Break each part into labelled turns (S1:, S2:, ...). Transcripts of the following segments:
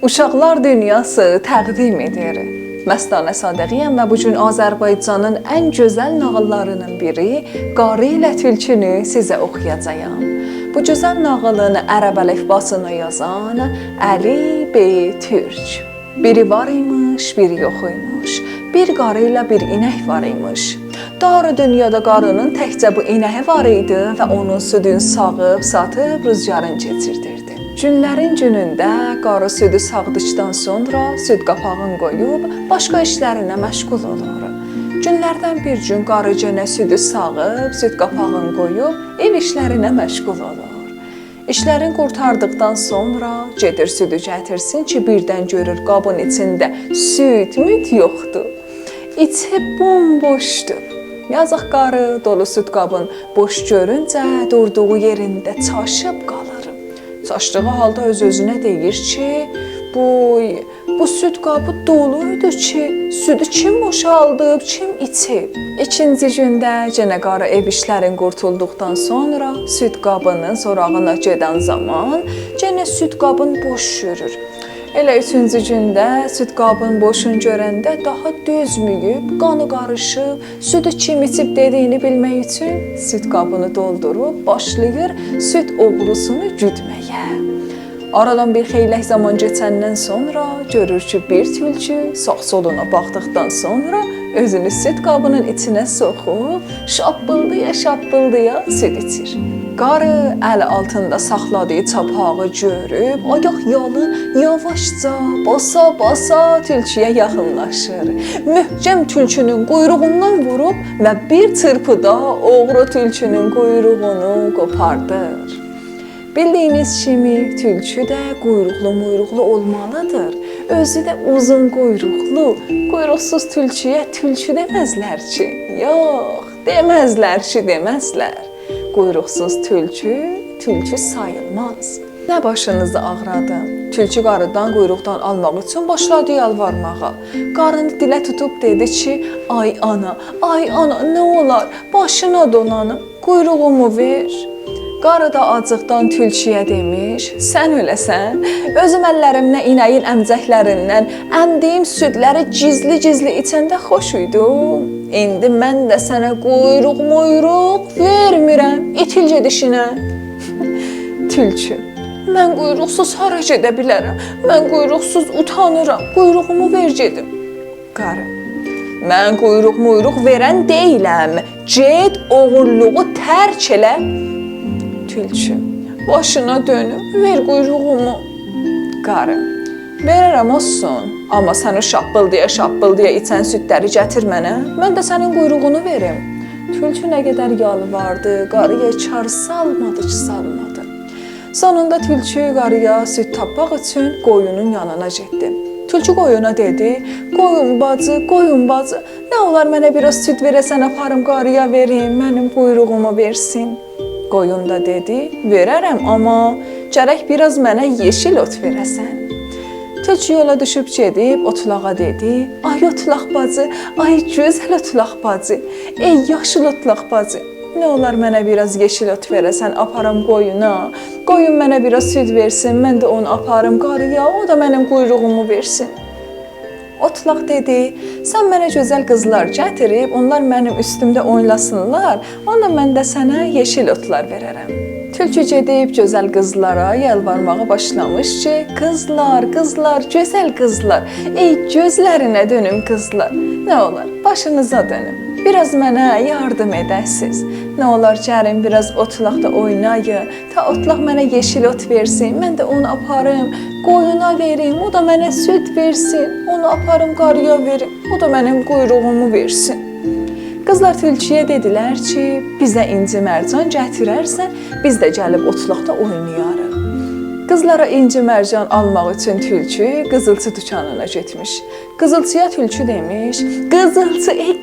S1: Uşaqlar Dünyası təqdim edir. Məstanə Sadəğiyəm və bu gün Azərbaycanın ən gözəl nağıllarının biri Qarı ilə Tülkünü sizə oxuyacağam. Bu gözəl nağılın ərəb əlifbasını yazan Əli B. Türk. Biri var imiş, biri yox imiş. Bir qarı ilə bir inək var imiş. Darı dünyada qarının təkcə bu inəyi var idi və onun südünü sağıb, satıb rüzgarın keçirdirdi. Günlərin günündə qarı südü sağdıqdan sonra süd qapağını qoyub başqa işlərinə məşğul olur. Günlərdən bir gün qarı yenə südü sağıb, süd qapağını qoyub ev işlərinə məşğul olur. İşlərini qurtardıqdan sonra gedir südü gətirsin ki, birdən görür qabın içində süd, müd yoxdur. İçi bomboşdur. Yazıq qarı dolu süd qabın boş görüncə durduğu yerində çaşıb qalır. Çaşdığı halda öz-özünə deyir ki, bu süd qabı doluydu ki, südü kim boşaldıb, kim içib? İkinci gündə yenə qarı ev işlərini qurtulduqdan sonra süd qabının sorağına gedən zaman yenə süd qabını boş görür. Elə üçüncü gündə süd qabını boşun görəndə daha dözməyib, qanı qarışıb, südü kim içib dediyini bilmək üçün süd qabını doldurub başlayır süd oğrusunu güdməyə. Aradan bir xeylək zaman keçəndən sonra görür ki, bir tülkü sağ-soluna baxdıqdan sonra özünü süd qabının içinə soxub şappıldaya süd içir. Qarı əli altında saxladığı çapağı görüb, ayaq yalın yavaşca basa-basa tülküyə yaxınlaşır. Möhkəm tülkünün quyruğundan vurub və bir çırpıda oğru tülkünün quyruğunu qopardır. Bildiyiniz kimi tülkü də quyruqlu olmalıdır. Özü də uzun quyruqlu, quyruqsuz tülküyə tülkü deməzlər ki. Yox, deməzlər. Quyruqsuz tülkü sayılmaz. Nə başınızı ağrıdı? Tülkü qarıdan quyruqdan almaq üçün başladı yalvarmağa. Qarını dilə tutub dedi ki, ay ana, nə olar, başına dolanım, quyruğumu ver. Qarı da acıqdan tülküyə demiş, sən öləsən, özüm əllərimlə inəyin əmcəklərindən əmdiyim südləri gizli içəndə xoş idim. İndi mən də sənə quyruq vermirəm, itil gedişinə. Tülkü, mən quyruqsuz hara gedə bilərəm, mən quyruqsuz utanıram, quyruğumu ver gedim. Qarı, mən quyruq verən deyiləm, get oğulluğu tərk elə. Tülkü, başına dönüb, ver quyruğumu. Qarı, verərəm olsun, amma sən o şappıldaya içən südləri gətir mənə, mən də sənin quyruğunu verim. Tülkü nə qədər yalvardı, qarıya kar salmadı. Sonunda tülkü qarıya süd tapmaq üçün qoyunun yanına getdi. Tülkü qoyuna dedi, qoyun bacı, nə olar mənə biraz süd verəsən, aparım qarıya verim, mənim quyruğumu versin. Qoyun da dedi, verərəm, amma gərək biraz mənə yeşil ot verəsən. Tülkü yola düşüb gedib otlağa dedi, ay otlaq bacı, ay gözəl otlaq bacı, ey yaşıl otlaq bacı, nə olar mənə biraz yeşil ot verəsən, aparam qoyuna, qoyun mənə biraz süd versin, mən də onu aparım qarıya, o da mənim quyruğumu versin. Otlaq dedi, sən mənə gözəl qızlar gətirib, onlar mənim üstümdə oynasınlar, onda mən də sənə yeşil otlar verərəm. Tülkü gedib gözəl qızlara yalvarmağa başlamış ki, qızlar, gözəl qızlar, ey gözlərinə dönüm qızlar, nə olar, başınıza dönüm, biraz mənə yardım edəsiz, nə olar gəlim, biraz otlaqda oynayın, ta otlaq mənə yeşil ot versin, mən də onu aparım, qoyuna verim, o da mənə süd versin, onu aparım qarıya verim, o da mənim quyruğumu versin. Qızlar tülküyə dedilər ki, bizə inci mərcan gətirərsən, biz də gəlib otlaqda oynayarıq. Qızlara inci mərcan almaq üçün tülkü qızılçı dükanına getmiş. Qızılçıya tülkü demiş, qızılçı, ey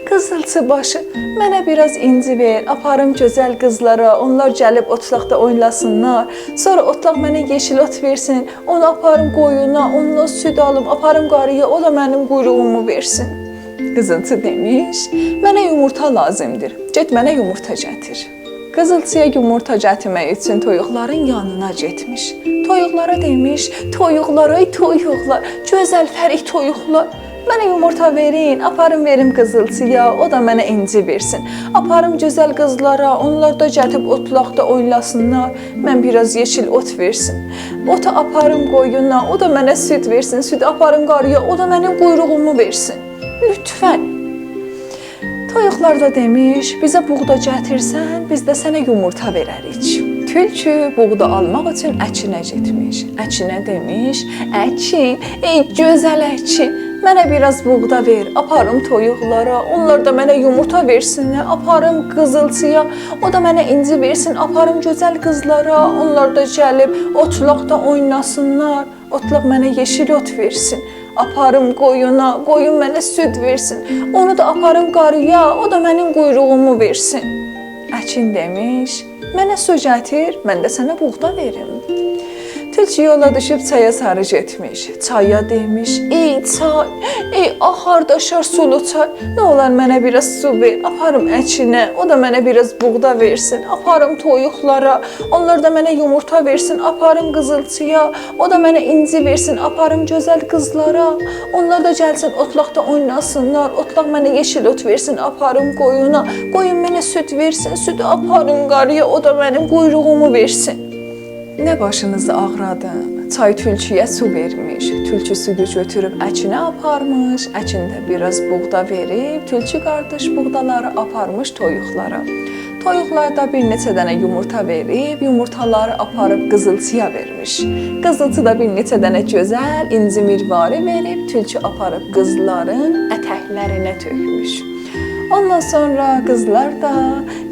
S1: qızılçı başı, mənə biraz inci ver, aparım gözəl qızlara, onlar gəlib otlaqda oynasınlar, sonra otlaq mənə yeşil ot versin, onu aparım qoyuna, onunla süd alım, aparım qarıya, o da mənim quyruğumu versin. Qızılçı demiş, mənə yumurta lazımdır, get mənə yumurta gətir. qızılçıya yumurta gətirmək üçün toyuqların yanına getmiş. Toyuqlara demiş, toyuqlar, ay toyuqlar, gözəl fərik toyuqlar, mənə yumurta verin, aparım verim qızılçıya, o da mənə inci versin. Aparım gözəl qızlara, onlar da gəlib otlaqda oynasınlar, mən biraz yeşil ot versin. Ota aparım qoyuna, o da mənə süd versin, süd aparım qarıya, o da mənim quyruğumu versin. Lütfən. Toyuqlar da demiş, bizə buğda gətirsən, biz də sənə yumurta verərik. Tülkü buğda almaq üçün əkinə getmiş. Əkinə demiş, əkin, ey gözəl əkin, mənə biraz buğda ver, aparım toyuqlara, onlar da mənə yumurta versinlər, aparım qızılçıya, o da mənə inci versin, aparım gözəl qızlara, onlar da gəlib otlaqda oynasınlar, otlaq mənə yeşil ot versin. Aparım qoyuna, qoyun mənə süd versin, onu da aparım qarıya, o da mənim quyruğumu versin. Əkin demiş, mənə su gətir, mən də sənə buğda verim. Tülkü yola düşüb çaya sarı getmiş. Çaya demiş, ey çay, ey axardaşar sulu çay, nə olar mənə biraz su ver, aparım əkinə, o da mənə biraz buğda versin, aparım toyuqlara, onlar da mənə yumurta versin, aparım qızılçıya, o da mənə inci versin, aparım gözəl qızlara, onlar da gəlsin otlaqda oynasınlar, otlaq mənə yeşil ot versin, aparım qoyuna, qoyun mənə süd versin, südü aparım qarıya, o da mənim quyruğumu versin. Nə başınızı ağradı? Çay tülküyə su vermiş. Tülkü suyu götürüb əkinə aparmış. Əkində biraz buğda verib, tülkü qardaş buğdaları aparmış toyuqlara. Toyuqlar da bir neçə dənə yumurta verib, yumurtaları aparıb qızılçıya vermiş. Qızılçı da bir neçə dənə gözəl inci mirvari verib, tülkü aparıb qızların ətəklərinə tökmüş. Ondan sonra qızlar da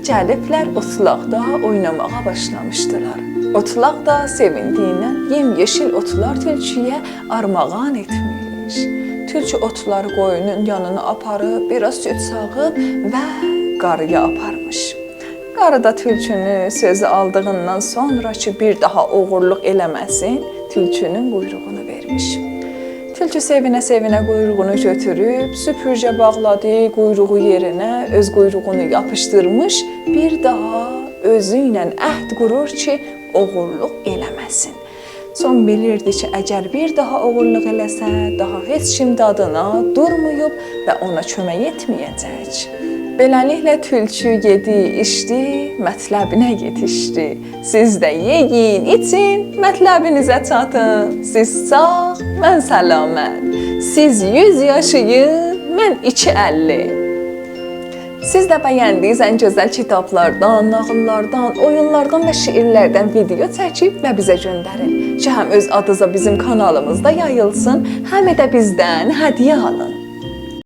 S1: gəliblər otlaqda oynamağa başlamışdılar. Otlaq da sevindiyindən yemyeşil otlar tülküyə armağan etmiş. Tülkü otları qoyunun yanına aparıb, biraz süd sağıb və qarıya aparmış. Qarı da tülkünü sözü aldığından sonra ki, bir daha oğurluq eləməsin, tülkünün quyruğunu vermiş. Tülkü sevinə-sevinə quyruğunu götürüb, süpürcə bağladı quyruğu yerinə, öz quyruğunu yapışdırmış, bir daha özü ilə əhd qurur ki, oğurluq eləməsin. Son bilirdi ki, əgər bir daha oğurluq eləsə, daha heç kim dadına durmayıb və ona kömək etməyəcək. Beləliklə tülkü yedi, içdi, mətləbinə yetişdi. Siz də yeyin, için, mətləbinizə çatın. Siz sağ, mən səlamət. Siz 100 yaşayın, mən 250. Siz də bəyəndiyiniz ən gözəl kitablardan, nağıllardan, oyunlardan və şiirlərdən video çəkib və bizə göndərin ki, həm öz adınıza bizim kanalımızda yayılsın, həm də bizdən hədiyyə alın.